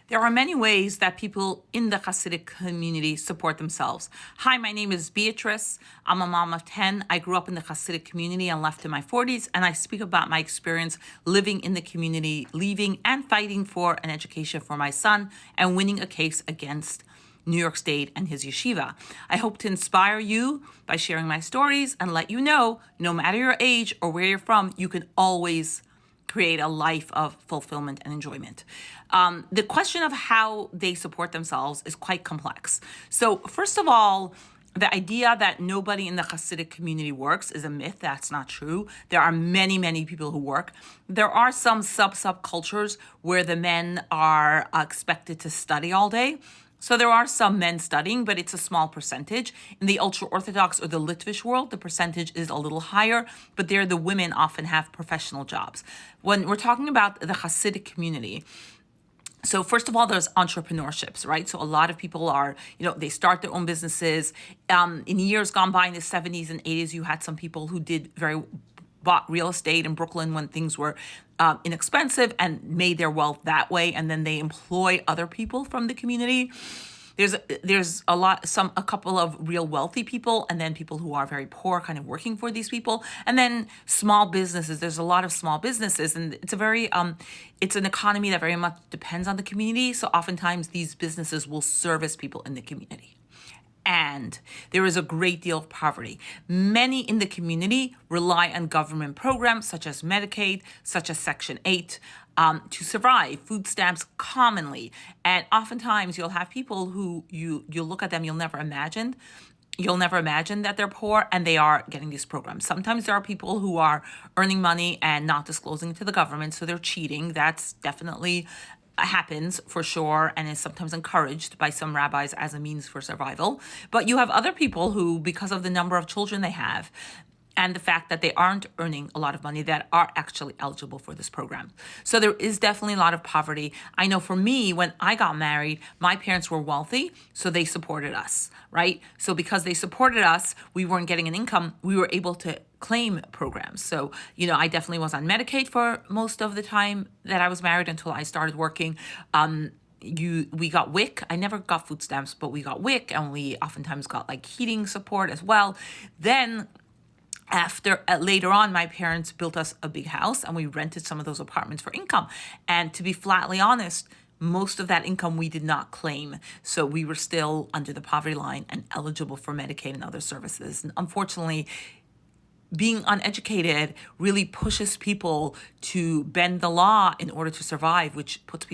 There are many ways that people in the Hasidic community support themselves. Hi, my name is Beatrice. I'm a mom of 10. I grew up in the Hasidic community and left in my 40s, and I speak about my experience living in the community, leaving and fighting for an education for my son, and winning a case against New York State and his yeshiva. I hope to inspire you by sharing my stories and let you know, no matter your age or where you're from, you can always create a life of fulfillment and enjoyment. The question of how they support themselves is quite complex. So first of all, the idea that nobody in the Hasidic community works is a myth. That's not true. There are many, many people who work. There are some subcultures where the men are expected to study all day. So there are some men studying, but it's a small percentage. In the ultra-Orthodox or the Litvish world, the percentage is a little higher, but there the women often have professional jobs. When we're talking about the Hasidic community, so first of all, there's entrepreneurships, right? So a lot of people are, they start their own businesses. In years gone by in the 70s and 80s, you had some people who bought real estate in Brooklyn when things were inexpensive and made their wealth that way, and then they employ other people from the community. There's a couple of real wealthy people, and then people who are very poor kind of working for these people, and then small businesses. There's a lot of small businesses, and it's it's an economy that very much depends on the community. So oftentimes these businesses will service people in the community. And there is a great deal of poverty. Many in the community rely on government programs such as Medicaid, such as Section 8, to survive, food stamps commonly. And oftentimes you'll have people who you'll look at them, you'll never imagine that they're poor, and they are getting these programs. Sometimes there are people who are earning money and not disclosing it to the government, so they're cheating. That's definitely happens for sure, and is sometimes encouraged by some rabbis as a means for survival. But you have other people who, because of the number of children they have and the fact that they aren't earning a lot of money, that are actually eligible for this program. So there is definitely a lot of poverty. I know for me, when I got married, my parents were wealthy, so they supported us, right? So because they supported us, we weren't getting an income, we were able to claim programs. So, I definitely was on Medicaid for most of the time that I was married until I started working. We got WIC. I never got food stamps, but we got WIC, and we oftentimes got like heating support as well. Then later on, my parents built us a big house, and we rented some of those apartments for income. And to be flatly honest, most of that income we did not claim. So we were still under the poverty line and eligible for Medicaid and other services. And unfortunately, being uneducated really pushes people to bend the law in order to survive, which puts people